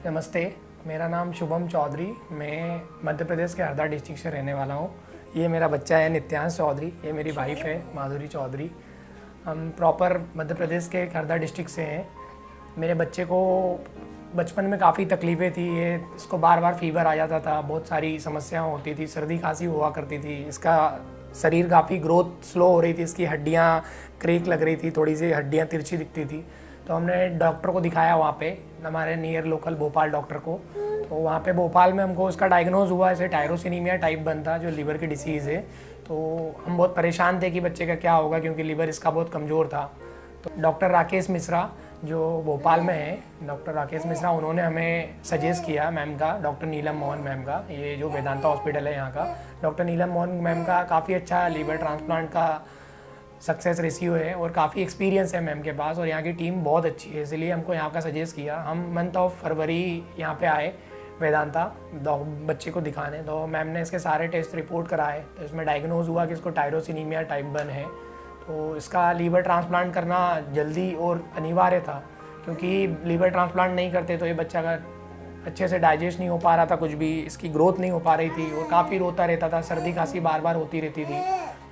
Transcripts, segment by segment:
नमस्ते, मेरा नाम शुभम चौधरी। मैं मध्य प्रदेश के हरदा डिस्ट्रिक्ट से रहने वाला हूँ। ये मेरा बच्चा है नित्यांश चौधरी, ये मेरी वाइफ है माधुरी चौधरी। हम प्रॉपर मध्य प्रदेश के हरदा डिस्ट्रिक्ट से हैं। मेरे बच्चे को बचपन में काफ़ी तकलीफ़ें थी। इसको बार बार फीवर आ जाता था, बहुत सारी समस्याएं होती थी, सर्दी खांसी हुआ करती थी। इसका शरीर काफ़ी ग्रोथ स्लो हो रही थी, इसकी हड्डियाँ क्रेक लग रही थी, थोड़ी सी हड्डियाँ तिरछी दिखती थी। तो हमने डॉक्टर को दिखाया वहाँ पे, हमारे नियर लोकल भोपाल डॉक्टर को। तो वहाँ पे भोपाल में हमको उसका डायग्नोज हुआ, ऐसे टायरोसिनीमिया टाइप 1 था, जो लीवर की डिसीज़ है। तो हम बहुत परेशान थे कि बच्चे का क्या होगा, क्योंकि लीवर इसका बहुत कमज़ोर था। तो डॉक्टर राकेश मिश्रा जो भोपाल में है, डॉक्टर राकेश मिश्रा, उन्होंने हमें सजेस्ट किया मैम का, डॉक्टर नीलम मोहन मैम का, ये जो वेदांता हॉस्पिटल है यहाँ का, डॉक्टर नीलम मोहन मैम का काफ़ी अच्छा लीवर ट्रांसप्लांट का सक्सेस रेशियो है और काफ़ी एक्सपीरियंस है मैम के पास, और यहाँ की टीम बहुत अच्छी है, इसलिए हमको यहाँ का सजेस्ट किया। हम मंथ ऑफ फरवरी यहाँ पे आए वेदांता बच्चे को दिखाने। तो मैम ने इसके सारे टेस्ट रिपोर्ट कराए, तो इसमें डायग्नोज हुआ कि इसको टायरोसिनीमिया टाइप 1 है। तो इसका लीवर ट्रांसप्लांट करना जल्दी और अनिवार्य था, क्योंकि लीवर ट्रांसप्लांट नहीं करते तो ये बच्चा का अच्छे से डाइजेस्ट नहीं हो पा रहा था, कुछ भी इसकी ग्रोथ नहीं हो पा रही थी, और काफ़ी रोता रहता था, सर्दी खांसी बार बार होती रहती थी।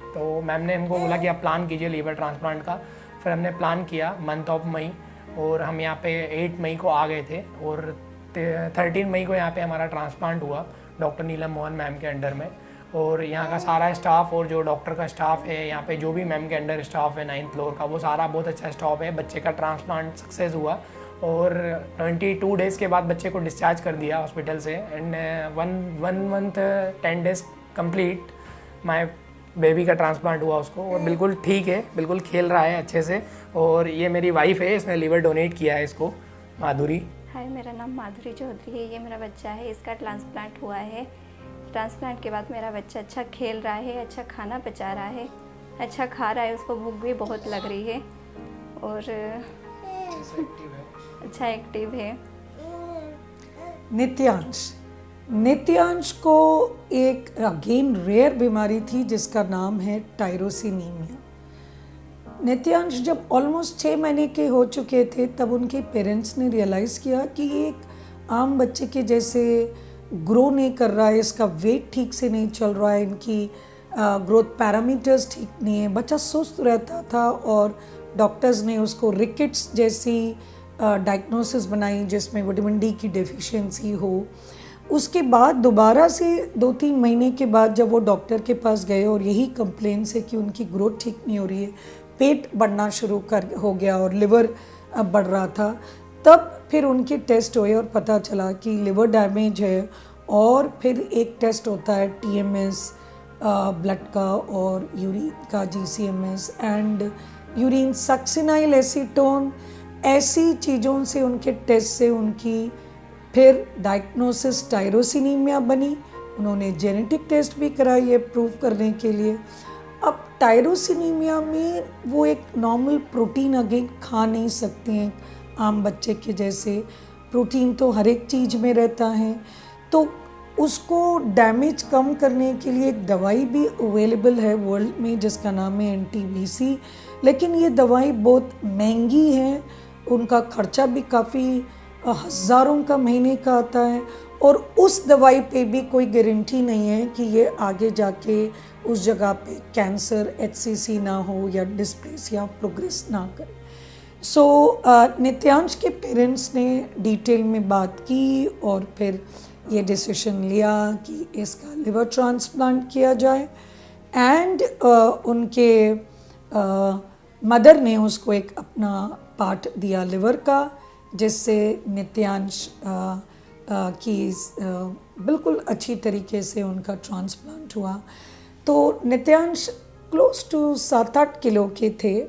तो मैम ने हमको बोला कि आप प्लान कीजिए लीवर ट्रांसप्लांट का। फिर हमने प्लान किया मंथ ऑफ मई, और हम यहाँ पे 8 मई को आ गए थे, और 13 मई को यहाँ पे हमारा ट्रांसप्लांट हुआ डॉक्टर नीलम मोहन मैम के अंडर में। और यहाँ का सारा स्टाफ और जो डॉक्टर का स्टाफ है, यहाँ पे जो भी मैम के अंडर स्टाफ है 9th फ्लोर का, वो सारा बहुत अच्छा स्टाफ है। बच्चे का ट्रांसप्लांट सक्सेस हुआ, और 22 डेज़ के बाद बच्चे को डिस्चार्ज कर दिया हॉस्पिटल से। And one month 10 days complete my baby का ट्रांसप्लांट हुआ उसको, और बिल्कुल ठीक है, बिल्कुल खेल रहा है अच्छे से। और ये मेरी वाइफ है, इसने लीवर डोनेट किया है इसको, माधुरी। हाय, मेरा नाम माधुरी चौधरी है। ये मेरा बच्चा है, इसका ट्रांसप्लांट हुआ है। ट्रांसप्लांट के बाद मेरा बच्चा अच्छा खेल रहा है, अच्छा खाना पचा रहा है, अच्छा खा रहा है, उसको भूख भी बहुत लग रही है, और अच्छा एक्टिव है। नित्यांश को एक अगेन रेयर बीमारी थी जिसका नाम है टायरोसिनीमिया। नित्यांश जब ऑलमोस्ट 6 महीने के हो चुके थे, तब उनके पेरेंट्स ने रियलाइज़ किया कि ये एक आम बच्चे के जैसे ग्रो नहीं कर रहा है, इसका वेट ठीक से नहीं चल रहा है, इनकी ग्रोथ पैरामीटर्स ठीक नहीं है, बच्चा सुस्त रहता था, और डॉक्टर्स ने उसको रिकेट्स जैसी डायग्नोसिस बनाई जिसमें विटामिन डी की डेफिशिएंसी हो। उसके बाद दोबारा से 2-3 महीने के बाद जब वो डॉक्टर के पास गए, और यही कंप्लेंट्स है कि उनकी ग्रोथ ठीक नहीं हो रही है, पेट बढ़ना शुरू हो गया और लिवर बढ़ रहा था, तब फिर उनके टेस्ट हुए और पता चला कि लिवर डैमेज है। और फिर एक टेस्ट होता है TMS ब्लड का और यूरिन का GCMS and urine succinyl acetone, ऐसी चीज़ों से उनके टेस्ट से उनकी फिर डायग्नोसिस टायरोसिनीमिया बनी। उन्होंने जेनेटिक टेस्ट भी कराई है प्रूव करने के लिए। अब टायरोसिनीमिया में वो एक नॉर्मल प्रोटीन अगेन खा नहीं सकते हैं आम बच्चे के जैसे, प्रोटीन तो हर एक चीज़ में रहता है। तो उसको डैमेज कम करने के लिए एक दवाई भी अवेलेबल है वर्ल्ड में जिसका नाम है NTBC, लेकिन ये दवाई बहुत महंगी है, उनका खर्चा भी काफ़ी हज़ारों का महीने का आता है, और उस दवाई पे भी कोई गारंटी नहीं है कि ये आगे जाके उस जगह पे कैंसर HCC ना हो या डिस्प्लेसिया प्रोग्रेस ना करे। सो नित्यांश के पेरेंट्स ने डिटेल में बात की और फिर ये डिसीजन लिया कि इसका लिवर ट्रांसप्लांट किया जाए। एंड उनके मदर ने उसको एक अपना पार्ट दिया लिवर का, जिससे नित्यांश की बिल्कुल अच्छी तरीके से उनका ट्रांसप्लांट हुआ। तो नित्यांश क्लोज टू 7-8 किलो के थे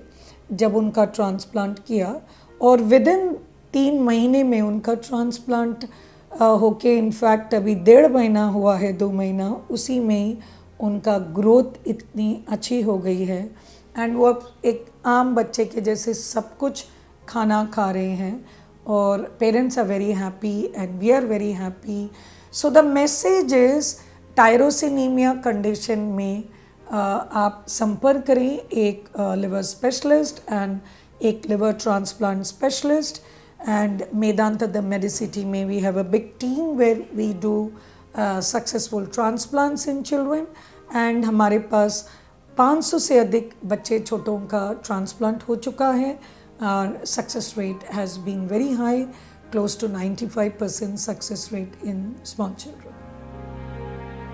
जब उनका ट्रांसप्लांट किया, और विदिन 3 महीने में उनका ट्रांसप्लांट होके, इनफैक्ट अभी 1.5 महीना हुआ है, 2 महीना, उसी में ही उनका ग्रोथ इतनी अच्छी हो गई है, एंड वो अब एक आम बच्चे के जैसे सब कुछ खाना खा रहे हैं, और parents are very happy and we are very happy. So the message is tyrosinemia condition में आप संपर्क करें एक लिवर स्पेशलिस्ट एंड एक liver transplant specialist. and Medanta, the Medicity में we have a big team where we do successful transplants in children, and हमारे पास 500 से अधिक बच्चे छोटों का ट्रांसप्लांट हो चुका है और success rate has been very high, close to 95% success rate in small children.